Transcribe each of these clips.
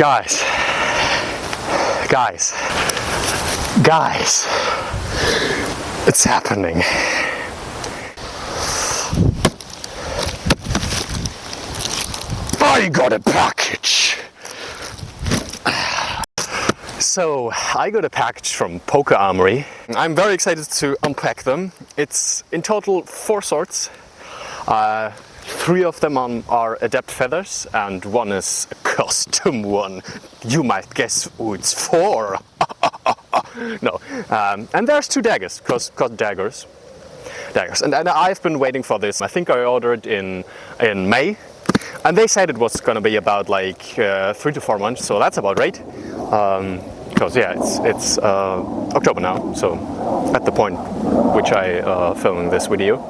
Guys, it's happening. I got a package. So I got a package from Poker Armory. I'm very excited to unpack them. It's in total 4 swords. 3 of them are adept feathers and 1 is a custom one. You might guess who it's for. No, and there's 2 daggers, daggers. And I've been waiting for this. I think I ordered in May, and they said it was going to be about like 3 to 4 months, so that's about right. Because yeah, it's October now, so at the point which I filming this video.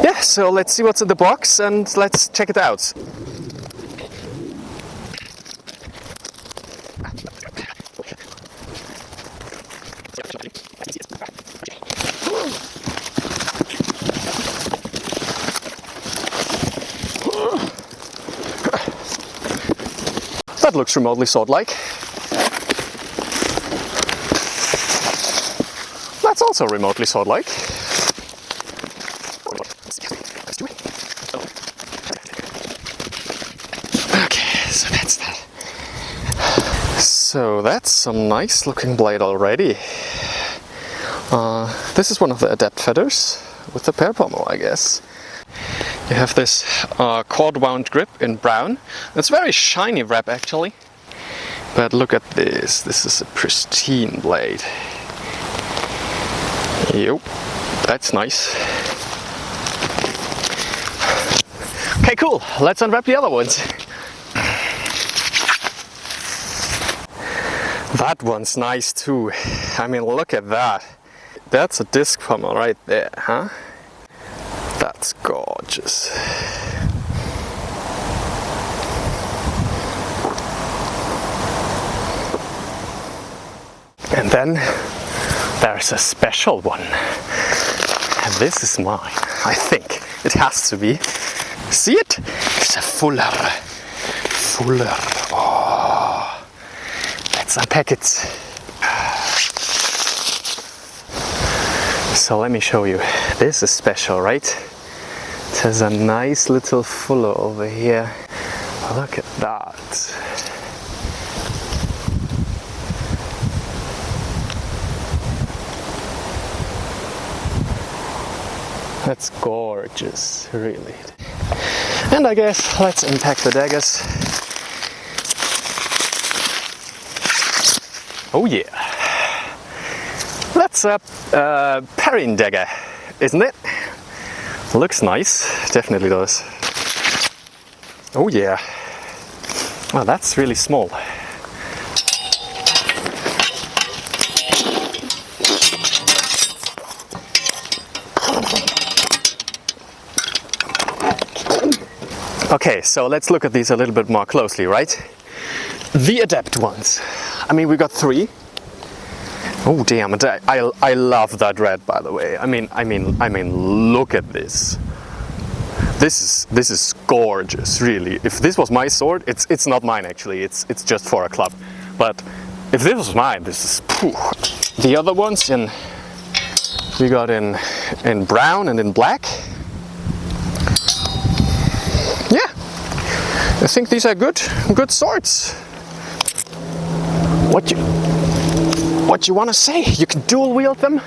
Yeah, so let's see what's in the box and let's check it out. That looks remotely sword-like. That's also remotely sword-like. Okay, so that's that. So that's some nice looking blade already. This is one of the adept feathers with the pear pommel, I guess. You have this cord wound grip in brown. It's very shiny wrap actually. But look at this. This is a pristine blade. Yep, that's nice. Okay, cool. Let's unwrap the other ones. That one's nice too. I mean, look at that. That's a disc pommel right there, huh? That's gorgeous. And then there's a special one. And this is mine, I think. It has to be. See it? It's a fuller. Oh. Let's unpack it. So let me show you. This is special, right? It has a nice little fuller over here. Look at that. That's gorgeous, really. And I guess let's unpack the daggers. Oh yeah. That's a parrying dagger, isn't it? Looks nice, definitely does. Oh yeah. Oh, that's really small. Okay, so let's look at these a little bit more closely, right? The adept ones. I mean, we got 3. Oh damn it! I love that red, by the way. I mean, look at this. This is gorgeous, really. If this was my sword, it's not mine actually. It's just for a club. But if this was mine, this is. Phew. The other ones we got in brown and in black. Yeah, I think these are good swords. What you want to say? You can dual wield them?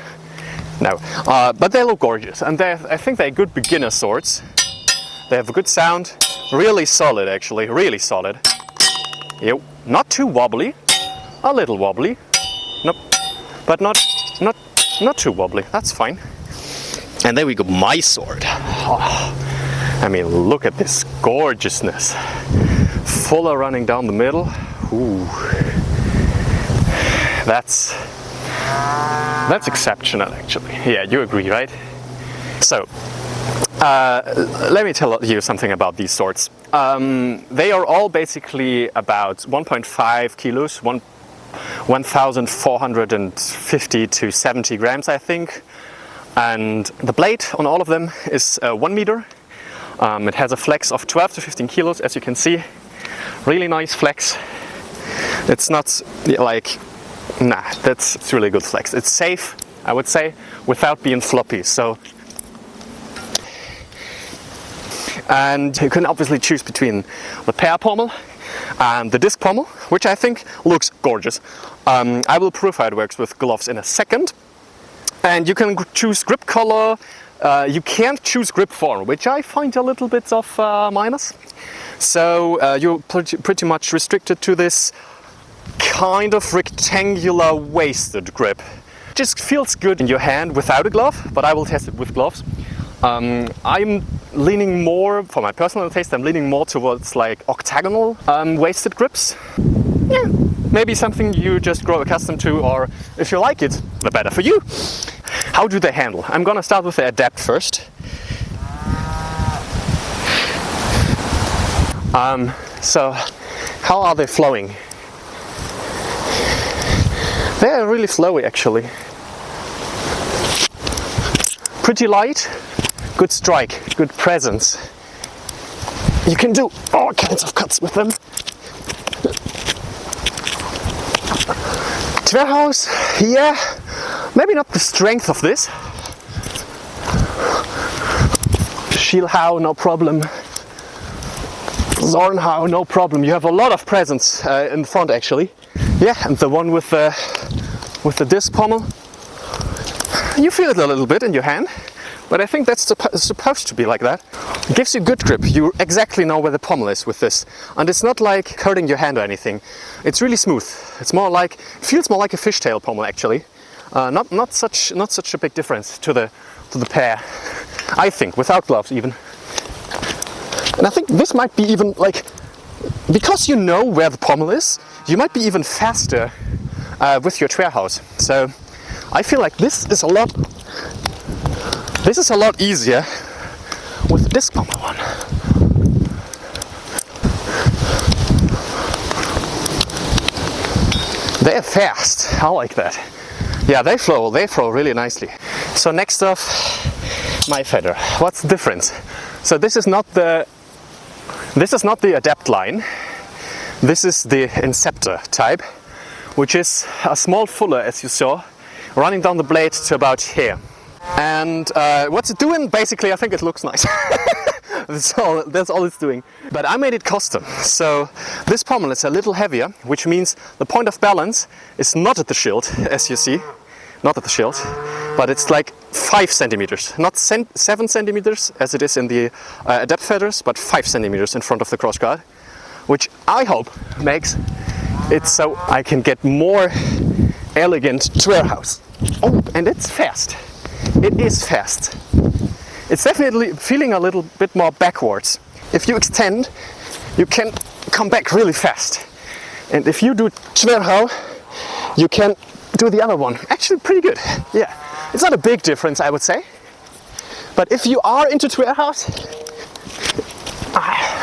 No, but they look gorgeous, and I think they're good beginner swords. They have a good sound, really solid actually, really solid. Yep, not too wobbly, a little wobbly. Nope, but not too wobbly. That's fine. And there we go, my sword. Oh, I mean, look at this gorgeousness. Fuller running down the middle. Ooh. That's exceptional actually. Yeah, you agree, right? So, let me tell you something about these swords. They are all basically about 1.5 kilos, 1,450 to 70 grams, I think. And the blade on all of them is 1 meter. It has a flex of 12 to 15 kilos, as you can see. really nice flex. It's not like, nah, it's really good flex. It's safe, I would say, without being floppy. So, and you can obviously choose between the pear pommel and the disc pommel, which I think looks gorgeous. I will prove how it works with gloves in a second. And you can choose grip color. You can't choose grip form, which I find a little bit of minus. So you're pretty much restricted to this kind of rectangular waisted grip. It just feels good in your hand without a glove, but I will test it with gloves. I'm leaning more, for my personal taste, I'm leaning more towards like octagonal waisted grips. Yeah, maybe something you just grow accustomed to, or if you like it, the better for you. How do they handle? I'm gonna start with the Adapt first. So how are they flowing? They're really flowy actually. Pretty light, good strike, good presence. You can do all kinds of cuts with them. Tverhaus, yeah, maybe not the strength of this. Schielhau, no problem. Zornhau, no problem. You have a lot of presence in the front actually. Yeah, and the one with the disc pommel, you feel it a little bit in your hand, but I think that's supposed to be like that. It gives you good grip. You exactly know where the pommel is with this, and it's not like hurting your hand or anything. It's really smooth. It's more like, it feels more like a fishtail pommel actually. Not such a big difference to the pair, I think, without gloves even. And I think this might be even like, because you know where the pommel is, you might be even faster with your Tverhaus. So I feel like this is a lot easier with the disc pommel one. They're fast. I like that. Yeah, they flow really nicely. So next up, my feather. What's the difference? So this is not the Adapt line. This is the Inceptor type, which is a small fuller, as you saw, running down the blade to about here. And what's it doing? Basically, I think it looks nice. That's all it's doing. But I made it custom. So this pommel is a little heavier, which means the point of balance is not at the shield, as you see. Not at the shield, but it's like 5 centimeters. Not 7 centimeters, as it is in the Adapt feathers, but 5 centimeters in front of the crossguard, which I hope makes it so I can get more elegant Tverhaus. Oh, and it's fast. It is fast. It's definitely feeling a little bit more backwards. If you extend, you can come back really fast. And if you do Tverhau, you can do the other one. Actually pretty good. Yeah. It's not a big difference, I would say. But if you are into Tverhaus,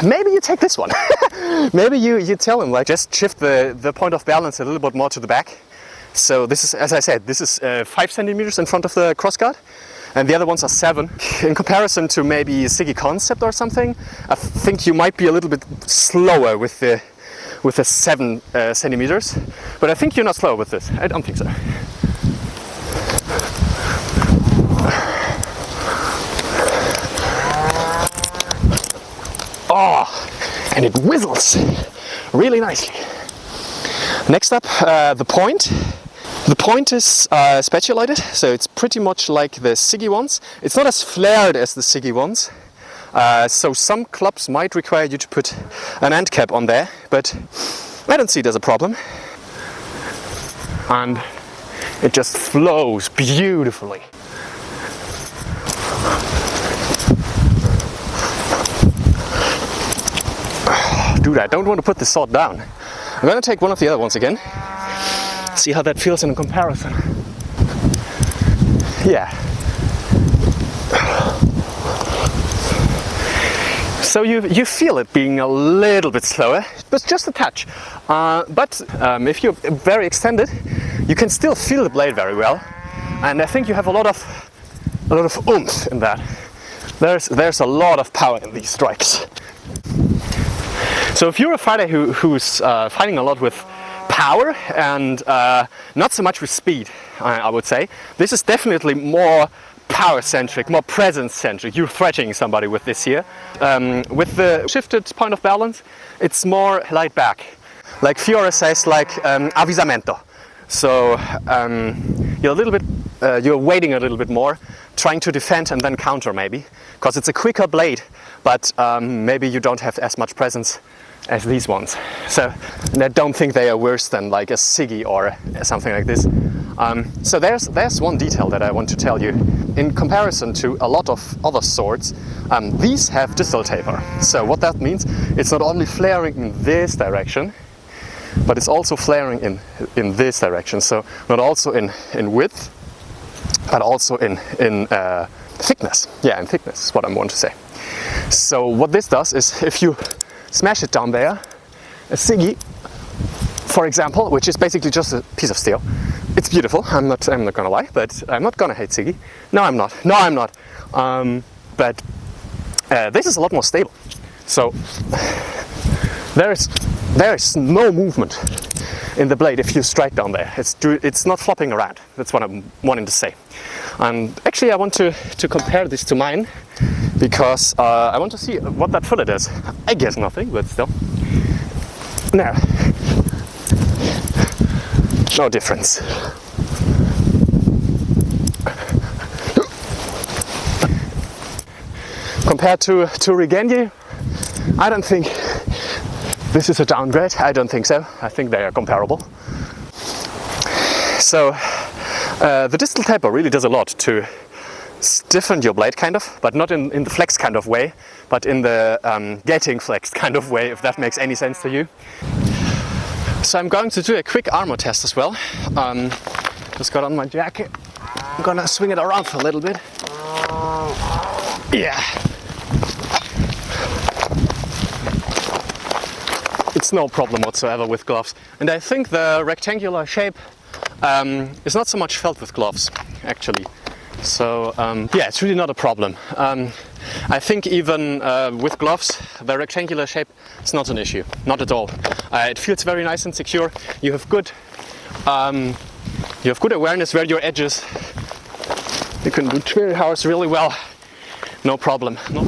maybe you take this one. Maybe you tell him, like, just shift the point of balance a little bit more to the back. So this is, as I said, this is 5 centimeters in front of the crossguard, and the other ones are 7. In comparison to maybe Siggy Concept or something, I think you might be a little bit slower with the 7 centimeters, but I think you're not slow with this. I don't think so. Oh, and it whistles really nicely. Next up, the point. The point is spatulated, so it's pretty much like the Siggy ones. It's not as flared as the Siggy ones. So some clubs might require you to put an end cap on there, but I don't see it as a problem. And it just flows beautifully. Dude, I don't want to put the sword down. I'm going to take one of the other ones again. See how that feels in comparison. Yeah. So you feel it being a little bit slower, but just a touch. But if you're very extended, you can still feel the blade very well. And I think you have a lot of oomph in that. There's a lot of power in these strikes. So if you're a fighter who's fighting a lot with power and not so much with speed, I would say, this is definitely more power-centric, more presence-centric. You're threatening somebody with this here. With the shifted point of balance, it's more laid back. Like Fiora says, like avisamento. So you're a little bit, you're waiting a little bit more, trying to defend and then counter maybe, because it's a quicker blade, but maybe you don't have as much presence as these ones. So and I don't think they are worse than like a Siggy or something like this. So there's one detail that I want to tell you. In comparison to a lot of other swords, these have distal taper. So what that means, it's not only flaring in this direction, but it's also flaring in this direction. So not also in width, but also in thickness. Yeah, in thickness is what I want to say. So what this does is, if you smash it down there, a Siggy, for example, which is basically just a piece of steel. It's beautiful. I'm not gonna lie, but I'm not gonna hate Siggy. No, I'm not. No, I'm not. But this is a lot more stable. So there is no movement in the blade if you strike down there. It's not flopping around. That's what I'm wanting to say. And actually, I want to compare this to mine, because I want to see what that fillet is. I guess nothing, but still. Now, no difference. Compared to Regenier, I don't think this is a downgrade. I don't think so. I think they are comparable. So the distal taper really does a lot to stiffen your blade, kind of, but not in the flex kind of way, but in the getting flexed kind of way, if that makes any sense to you. So I'm going to do a quick armor test as well. Just got on my jacket. I'm gonna swing it around for a little bit. Yeah. It's no problem whatsoever with gloves. And I think the rectangular shape is not so much felt with gloves, actually. So yeah, it's really not a problem. I think even with gloves, the rectangular shape is not an issue, not at all. It feels very nice and secure. You have good awareness where your edges. You can do trail house really well, no problem. No.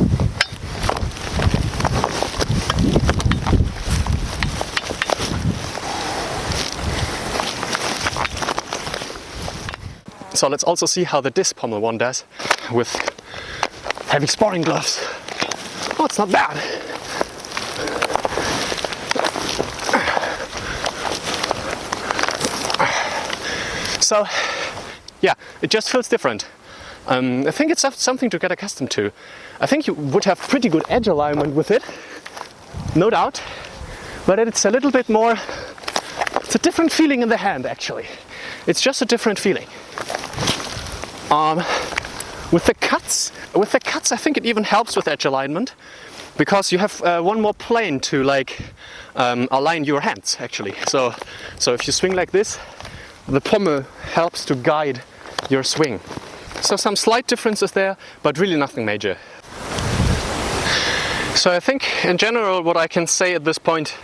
So let's also see how the disc pommel one does with heavy sparring gloves. Oh, it's not bad. So, yeah, it just feels different. I think it's something to get accustomed to. I think you would have pretty good edge alignment with it, no doubt, but it's a little bit more, it's a different feeling in the hand, actually. It's just a different feeling. With the cuts, I think it even helps with edge alignment, because you have one more plane to like align your hands, actually. So if you swing like this, the pommel helps to guide your swing. So some slight differences there, but really nothing major. So I think in general what I can say at this point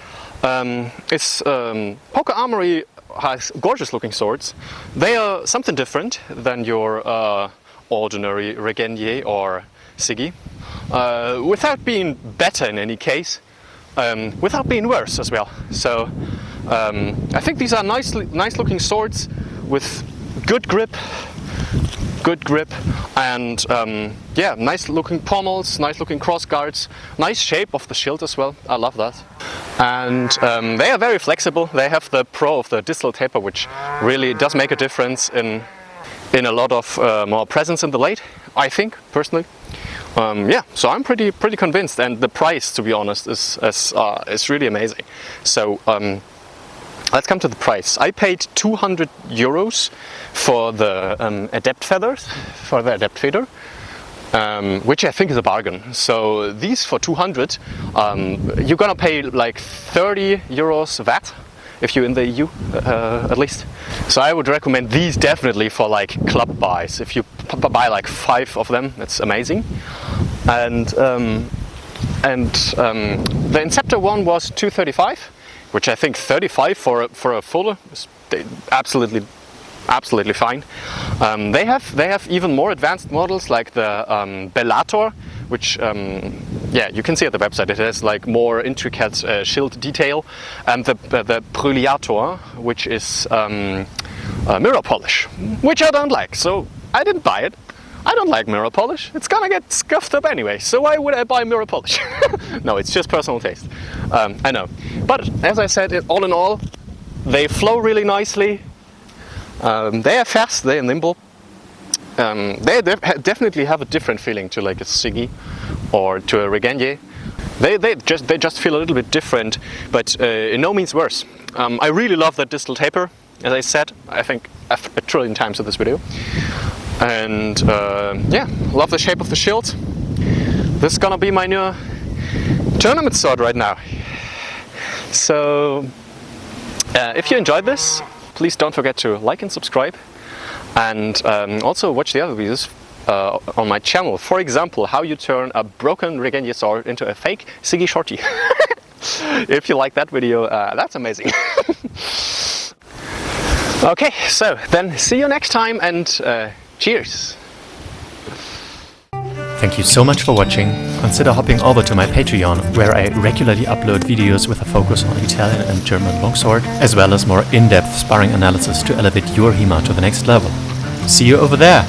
is Poker Armory has gorgeous looking swords. They are something different than your ordinary Regenier or Siggy, without being better in any case, without being worse as well. So I think these are nice looking swords with good grip, and yeah, nice looking pommels, nice looking cross guards, nice shape of the shield as well. I love that. And they are very flexible. They have the pro of the distal taper, which really does make a difference in a lot of more presence in the blade, I think, personally. Yeah, so I'm pretty convinced, and the price, to be honest, is really amazing. So let's come to the price. I paid 200 euros for the Adept feathers, for the Adept feather, which I think is a bargain. So these for 200, you're gonna pay like 30 euros VAT if you're in the EU, at least. So I would recommend these definitely for like club buys. If you buy like 5 of them, it's amazing. And And the Inceptor one was 235, which I think 35 for a fuller is absolutely fine. They have even more advanced models like the Bellator, which yeah, you can see at the website. It has like more intricate shield detail, and the Brilliator, which is mirror polish, which I don't like, so I didn't buy it. I don't like mirror polish. It's gonna get scuffed up anyway, so why would I buy mirror polish? No, it's just personal taste. I know. But as I said, all in all, they flow really nicely. They are fast, they are nimble. They definitely have a different feeling to like a Siggy or to a Regenier. They just feel a little bit different, but in no means worse. I really love that distal taper, as I said, I think a trillion times in this video. And yeah, love the shape of the shield. This is gonna be my new tournament sword right now. So if you enjoyed this, please don't forget to like and subscribe, and also watch the other videos on my channel. For example, how you turn a broken Regenier sword into a fake Siggy shorty. If you like that video, that's amazing. Okay, so then see you next time, and cheers! Thank you so much for watching. Consider hopping over to my Patreon, where I regularly upload videos with a focus on Italian and German longsword, as well as more in-depth sparring analysis to elevate your HEMA to the next level. See you over there!